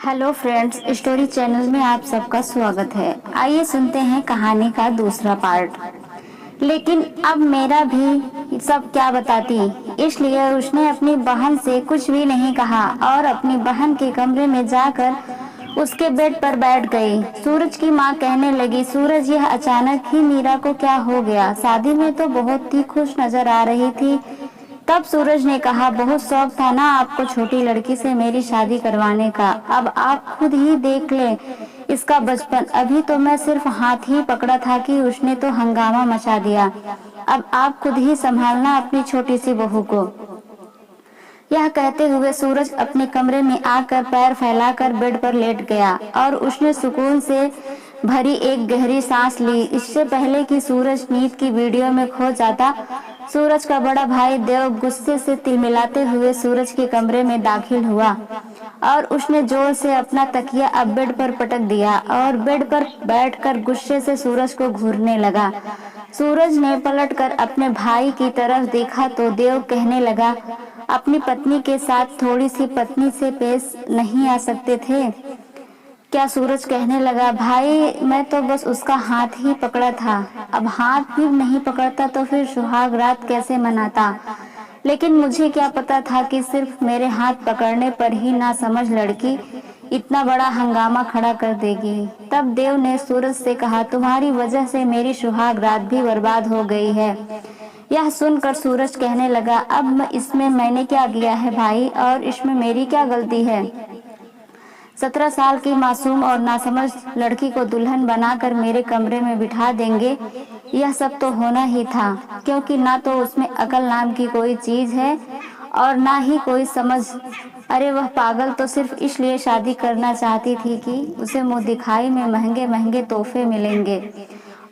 Hello friends, story channel में आप सबका स्वागत है। आइए सुनते हैं कहानी का दूसरा पार्ट। लेकिन अब मेरा भी सब क्या बताती, इसलिए उसने अपनी बहन से कुछ भी नहीं कहा और अपनी बहन के कमरे में जाकर उसके बेड पर बैठ गई। सूरज की माँ कहने लगी, सूरज यह अचानक ही मीरा को क्या हो गया? शादी में तो बहुत ही खुश नजर आ रही थी। तब सूरज ने कहा, बहुत शौक था ना आपको छोटी लड़की से मेरी शादी करवाने का। अब आप खुद ही देख ले इसका बचपन। अभी तो मैं सिर्फ हाथ ही पकड़ा था कि उसने तो हंगामा मचा दिया। अब आप खुद ही संभालना अपनी छोटी सी बहू को। यह कहते हुए सूरज अपने कमरे में आकर पैर फैलाकर बेड पर लेट गया और उसने सुकून से भरी एक गहरी सांस ली। इससे पहले कि सूरज नींद की वीडियो में खो जाता, सूरज का बड़ा भाई देव गुस्से से तिलमिलाते हुए सूरज के कमरे में दाखिल हुआ और उसने जोर से अपना तकिया अब बेड पर पटक दिया और बेड पर बैठकर गुस्से से सूरज को घूरने लगा। सूरज ने पलटकर अपने भाई की तरफ देखा तो देव कहने लगा, अपनी पत्नी के साथ थोड़ी सी पत्नी से पेश नहीं आ सकते थे क्या? सूरज कहने लगा, भाई मैं तो बस उसका हाथ ही पकड़ा था। अब हाथ भी नहीं पकड़ता तो फिर सुहाग रात कैसे मनाता? लेकिन मुझे क्या पता था कि सिर्फ मेरे हाथ पकड़ने पर ही ना समझ लड़की इतना बड़ा हंगामा खड़ा कर देगी। तब देव ने सूरज से कहा, तुम्हारी वजह से मेरी सुहाग रात भी बर्बाद हो गई है। यह सुनकर सूरज कहने लगा, अब इसमें मैंने क्या किया है भाई, और इसमें मेरी क्या गलती है? 17 साल की मासूम और नासमझ लड़की को दुल्हन बनाकर मेरे कमरे में बिठा देंगे, यह सब तो होना ही था, क्योंकि ना तो उसमें अकल नाम की कोई चीज है और ना ही कोई समझ। अरे वह पागल तो सिर्फ इसलिए शादी करना चाहती थी कि उसे मुंह दिखाई में महंगे महंगे तोहफे मिलेंगे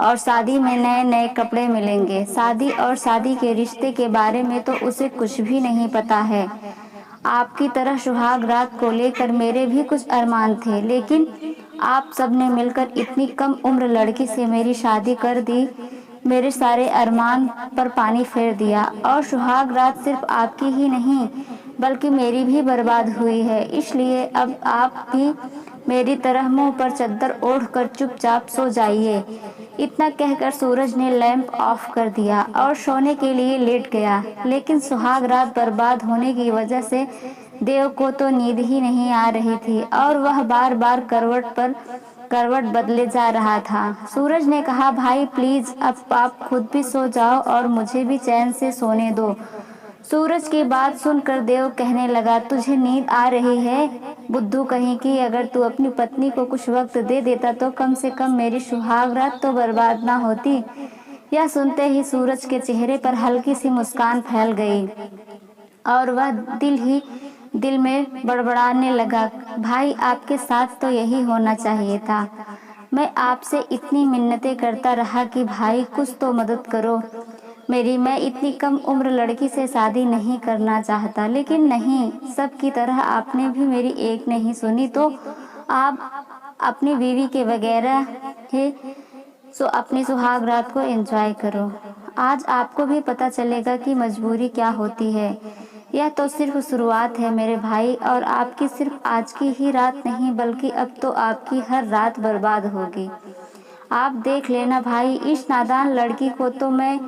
और शादी में नए नए कपड़े मिलेंगे। शादी और शादी के रिश्ते के बारे में तो उसे कुछ भी नहीं पता है। आपकी तरह सुहाग रात को लेकर मेरे भी कुछ अरमान थे, लेकिन आप सबने मिलकर इतनी कम उम्र लड़की से मेरी शादी कर दी, मेरे सारे अरमान पर पानी फेर दिया और सुहाग रात सिर्फ आपकी ही नहीं बल्कि मेरी भी बर्बाद हुई है। इसलिए अब आप भी मेरी तरह मुंह पर चद्दर ओढ़कर चुपचाप सो जाइए। इतना कहकर सूरज ने लैंप ऑफ कर दिया और सोने के लिए लेट गया। लेकिन सुहाग रात बर्बाद होने की वजह से देव को तो नींद ही नहीं आ रही थी और वह बार बार करवट बदले जा रहा था। सूरज ने कहा, भाई प्लीज अब आप खुद भी सो जाओ और मुझे भी चैन से सोने दो। सूरज की बात सुनकर देव कहने लगा, तुझे नींद आ रही है बुद्धू कहीं की? अगर तू अपनी पत्नी को कुछ वक्त दे देता तो कम से कम मेरी सुहाग रात तो बर्बाद ना होती। यह सुनते ही सूरज के चेहरे पर हल्की सी मुस्कान फैल गई और वह दिल में बड़बड़ाने लगा, भाई आपके साथ तो यही होना चाहिए था। मैं आपसे इतनी मिन्नतें करता रहा कि भाई कुछ तो मदद करो मेरी। मैं इतनी कम उम्र लड़की से शादी नहीं करना चाहता, लेकिन नहीं, सब की तरह आपने भी मेरी एक नहीं सुनी तो आप अपनी बीवी के वगैरह है सो अपनी सुहाग रात को एंजॉय करो। आज आपको भी पता चलेगा कि मजबूरी क्या होती है। यह तो सिर्फ शुरुआत है मेरे भाई, और आपकी सिर्फ आज की ही रात नहीं बल्कि अब तो आपकी हर रात बर्बाद होगी। आप देख लेना भाई, इस नादान लड़की को तो मैं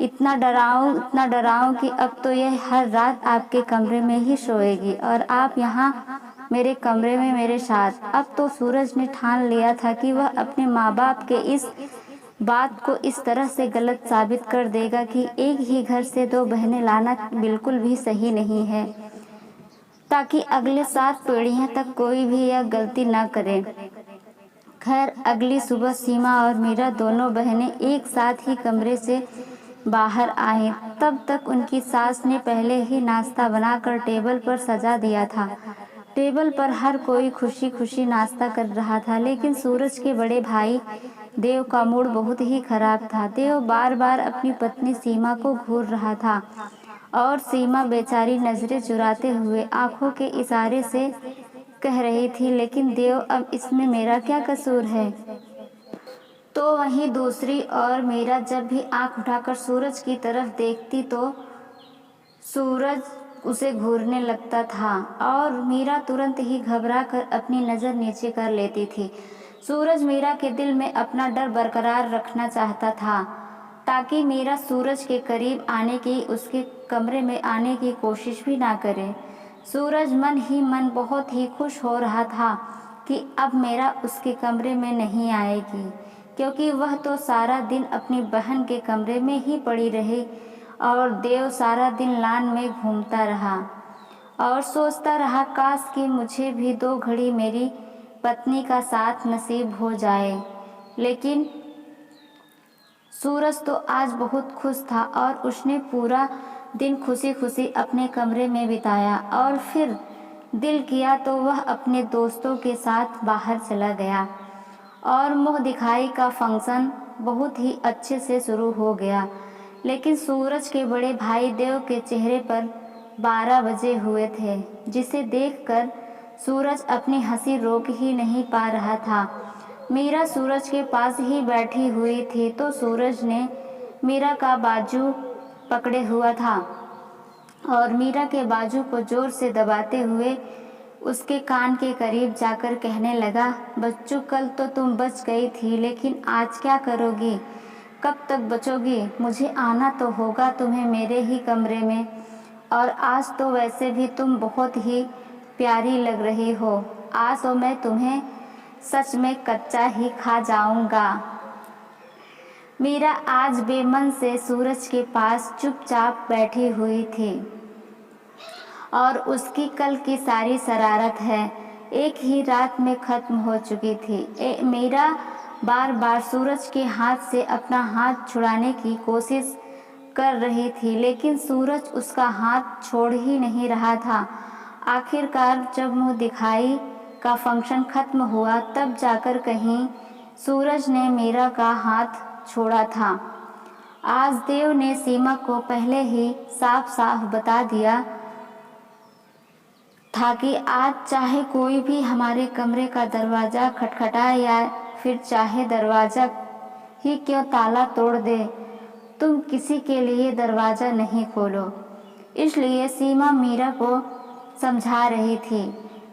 इतना डराऊं कि अब तो यह हर रात आपके कमरे में ही सोएगी और आप यहाँ मेरे कमरे में मेरे साथ। अब तो सूरज ने ठान लिया था कि वह अपने माँ बाप के इस बात को इस तरह से गलत साबित कर देगा कि एक ही घर से दो बहनें लाना बिल्कुल भी सही नहीं है, ताकि अगले 7 पीढ़ियों तक कोई भी यह गलती ना करे। खैर, अगली सुबह सीमा और मीरा दोनों बहनें एक साथ ही कमरे से बाहर आए। तब तक उनकी सास ने पहले ही नाश्ता बनाकर टेबल पर सजा दिया था। टेबल पर हर कोई खुशी खुशी नाश्ता कर रहा था, लेकिन सूरज के बड़े भाई देव का मूड बहुत ही खराब था। देव बार बार अपनी पत्नी सीमा को घूर रहा था और सीमा बेचारी नजरें चुराते हुए आंखों के इशारे से कह रही थी, लेकिन देव अब इसमें मेरा क्या कसूर है? तो वहीं दूसरी ओर मीरा जब भी आंख उठाकर सूरज की तरफ देखती तो सूरज उसे घूरने लगता था और मीरा तुरंत ही घबरा कर अपनी नज़र नीचे कर लेती थी। सूरज मीरा के दिल में अपना डर बरकरार रखना चाहता था ताकि मीरा सूरज के करीब आने की, उसके कमरे में आने की कोशिश भी ना करे। सूरज मन ही मन बहुत ही खुश हो रहा था कि अब मीरा उसके कमरे में नहीं आएगी, क्योंकि वह तो सारा दिन अपनी बहन के कमरे में ही पड़ी रही और देव सारा दिन लान में घूमता रहा और सोचता रहा, काश कि मुझे भी 2 घड़ी मेरी पत्नी का साथ नसीब हो जाए। लेकिन सूरज तो आज बहुत खुश था और उसने पूरा दिन खुशी खुशी अपने कमरे में बिताया और फिर दिल किया तो वह अपने दोस्तों के साथ बाहर चला गया और मुँह दिखाई का फंक्शन बहुत ही अच्छे से शुरू हो गया। लेकिन सूरज के बड़े भाई देव के चेहरे पर 12 बजे हुए थे, जिसे देखकर सूरज अपनी हंसी रोक ही नहीं पा रहा था। मीरा सूरज के पास ही बैठी हुई थी तो सूरज ने मीरा का बाजू पकड़े हुआ था और मीरा के बाजू को जोर से दबाते हुए उसके कान के करीब जाकर कहने लगा, बच्चों कल तो तुम बच गई थी, लेकिन आज क्या करोगी? कब तक बचोगी? मुझे आना तो होगा तुम्हें मेरे ही कमरे में, और आज तो वैसे भी तुम बहुत ही प्यारी लग रही हो। आज तो मैं तुम्हें सच में कच्चा ही खा जाऊंगा। मीरा आज बेमन से सूरज के पास चुपचाप बैठी हुई थी और उसकी कल की सारी शरारत है एक ही रात में खत्म हो चुकी थी। मीरा बार बार सूरज के हाथ से अपना हाथ छुड़ाने की कोशिश कर रही थी, लेकिन सूरज उसका हाथ छोड़ ही नहीं रहा था। आखिरकार जब मुंह दिखाई का फंक्शन खत्म हुआ तब जाकर कहीं सूरज ने मीरा का हाथ छोड़ा था। आज देव ने सीमा को पहले ही साफ साफ बता दिया था कि आज चाहे कोई भी हमारे कमरे का दरवाज़ा खटखटाए या फिर चाहे दरवाज़ा ही क्यों ताला तोड़ दे, तुम किसी के लिए दरवाज़ा नहीं खोलो। इसलिए सीमा मीरा को समझा रही थी,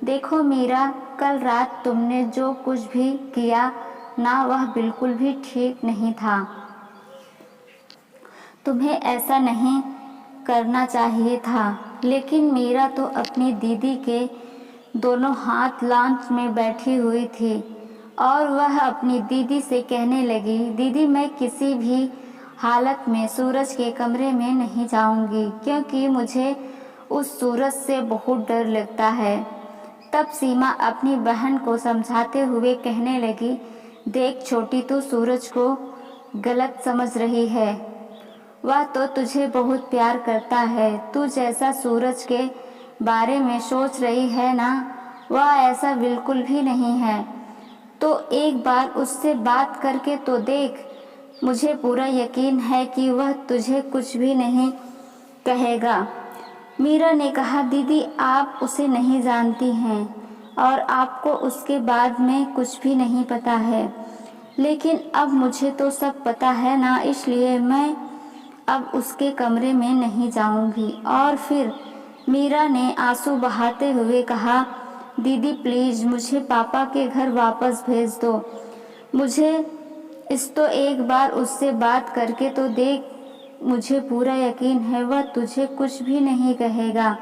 देखो मीरा, कल रात तुमने जो कुछ भी किया ना, वह बिल्कुल भी ठीक नहीं था। तुम्हें ऐसा नहीं करना चाहिए था। लेकिन मीरा तो अपनी दीदी के दोनों हाथ लांच में बैठी हुई थी और वह अपनी दीदी से कहने लगी, दीदी मैं किसी भी हालत में सूरज के कमरे में नहीं जाऊंगी, क्योंकि मुझे उस सूरज से बहुत डर लगता है। तब सीमा अपनी बहन को समझाते हुए कहने लगी, देख छोटी, तू सूरज को गलत समझ रही है। वह तो तुझे बहुत प्यार करता है। तू जैसा सूरज के बारे में सोच रही है ना, वह ऐसा बिल्कुल भी नहीं है। तो एक बार उससे बात करके तो देख, मुझे पूरा यकीन है कि वह तुझे कुछ भी नहीं कहेगा। मीरा ने कहा, दीदी आप उसे नहीं जानती हैं और आपको उसके बारे में कुछ भी नहीं पता है, लेकिन अब मुझे तो सब पता है ना, इसलिए मैं अब उसके कमरे में नहीं जाऊंगी। और फिर मीरा ने आंसू बहाते हुए कहा, दीदी प्लीज़ मुझे पापा के घर वापस भेज दो। मुझे तो एक बार उससे बात करके तो देख, मुझे पूरा यकीन है वह तुझे कुछ भी नहीं कहेगा।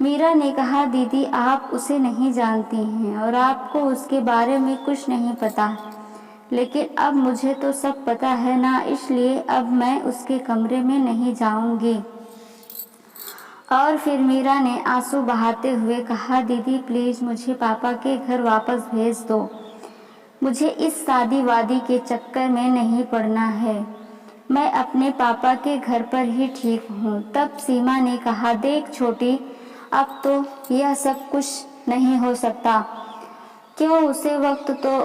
मीरा ने कहा, दीदी आप उसे नहीं जानती हैं और आपको उसके बारे में कुछ नहीं पता, लेकिन अब मुझे तो सब पता है ना, इसलिए अब मैं उसके कमरे में नहीं जाऊंगी। और फिर मीरा ने आंसू बहाते हुए कहा, दीदी प्लीज़ मुझे पापा के घर वापस भेज दो। मुझे इस शादी वादी के चक्कर में नहीं पड़ना है। मैं अपने पापा के घर पर ही ठीक हूँ। तब सीमा ने कहा, देख छोटी, अब तो यह सब कुछ नहीं हो सकता। क्यों, उसे वक्त तो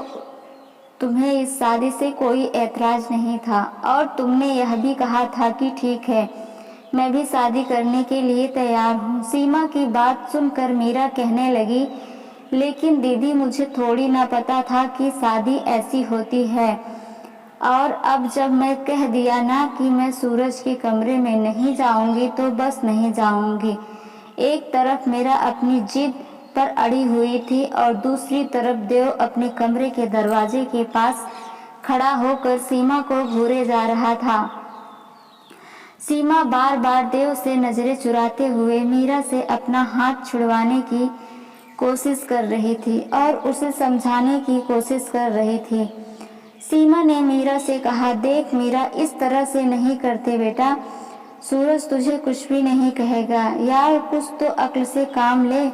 तुम्हें इस शादी से कोई ऐतराज़ नहीं था और तुमने यह भी कहा था कि ठीक है, मैं भी शादी करने के लिए तैयार हूँ। सीमा की बात सुनकर मीरा कहने लगी, लेकिन दीदी मुझे थोड़ी ना पता था कि शादी ऐसी होती है, और अब जब मैं कह दिया ना कि मैं सूरज के कमरे में नहीं जाऊंगी तो बस नहीं जाऊंगी। एक तरफ मेरा अपनी जिद पर अड़ी हुई थी और दूसरी तरफ देव अपने कमरे के दरवाजे के पास खड़ा होकर सीमा को घूरे जा रहा था। सीमा बार बार देव से नजरें चुराते हुए मीरा से अपना हाथ छुड़वाने की कोशिश कर रही थी और उसे समझाने की कोशिश कर रही थी। सीमा ने मीरा से कहा, देख मीरा, इस तरह से नहीं करते बेटा, सूरज तुझे कुछ भी नहीं कहेगा। यार कुछ तो अक्ल से काम ले,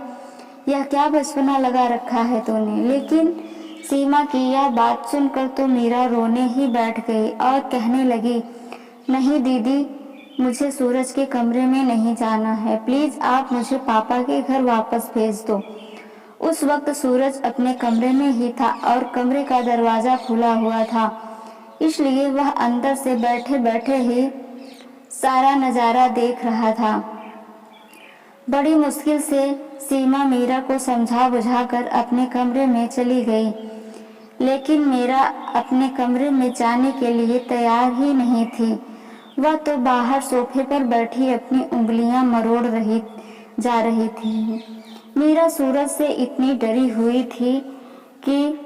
यह क्या बचपना लगा रखा है तूने। लेकिन सीमा की यह बात सुनकर तो मीरा रोने ही बैठ गई और कहने लगी, नहीं दीदी, मुझे सूरज के कमरे में नहीं जाना है, प्लीज आप मुझे पापा के घर वापस भेज दो। उस वक्त सूरज अपने कमरे में ही था और कमरे का दरवाजा खुला हुआ था, इसलिए वह अंदर से बैठे बैठे ही सारा नजारा देख रहा था। बड़ी मुश्किल से सीमा मीरा को समझा बुझाकर अपने कमरे में चली गई, लेकिन मीरा अपने कमरे में जाने के लिए तैयार ही नहीं थी। वह तो बाहर सोफे पर बैठी अपनी उंगलियां मरोड़ जा रही थी। मीरा सूरज से इतनी डरी हुई थी कि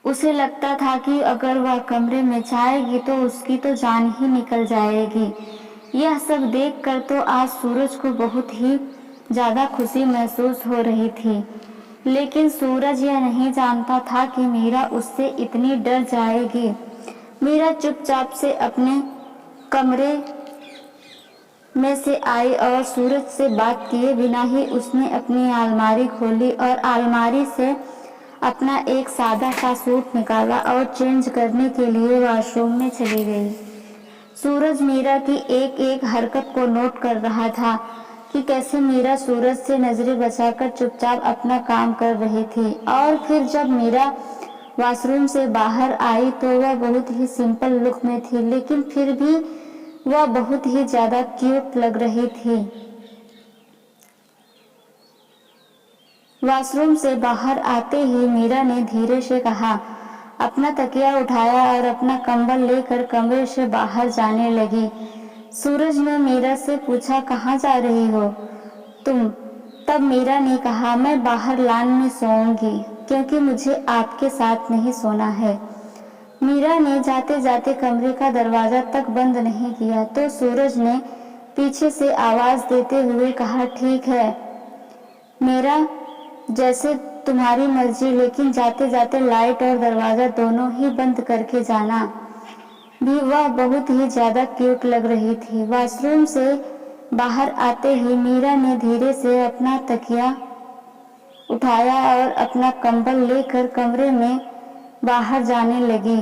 उसे लगता था कि अगर वह कमरे में जाएगी तो उसकी तो जान ही निकल जाएगी। यह सब देखकर तो आज सूरज को बहुत ही ज्यादा खुशी महसूस हो रही थी, लेकिन सूरज यह नहीं जानता था कि मीरा उससे इतनी डर जाएगी। मीरा चुपचाप से अपने कमरे में से आई और सूरज से बात किए बिना ही उसने अपनी अलमारी खोली और अलमारी से अपना एक सादा सा सूट निकाला और चेंज करने के लिए वॉशरूम में चली गई। सूरज मीरा की एक एक हरकत को नोट कर रहा था कि कैसे मीरा सूरज से नजरें बचाकर चुपचाप अपना काम कर रही थी। और फिर जब मीरा वॉशरूम से बाहर आई तो वह बहुत ही सिंपल लुक में थी, लेकिन फिर भी वह बहुत ही ज्यादा क्यूट लग रही थी। वॉशरूम से बाहर आते ही मीरा ने धीरे से कहा, अपना तकिया उठाया और अपना कंबल लेकर कमरे से बाहर जाने लगी। सूरज ने मीरा से पूछा, कहाँ जा रही हो तुम? तब मीरा ने कहा, मैं बाहर लॉन में सोऊंगी क्योंकि मुझे आपके साथ नहीं सोना है। मीरा ने जाते जाते कमरे का दरवाजा तक बंद नहीं किया तो सूरज ने पीछे से आवाज देते हुए कहा, ठीक है मेरा, जैसे तुम्हारी मर्जी, लेकिन जाते जाते लाइट और दरवाजा दोनों ही बंद करके जाना। भी वह बहुत ही ज्यादा क्यूट लग रही थी। वॉशरूम से बाहर आते ही मीरा ने धीरे से अपना तकिया उठाया और अपना कंबल लेकर कमरे में बाहर जाने लगी।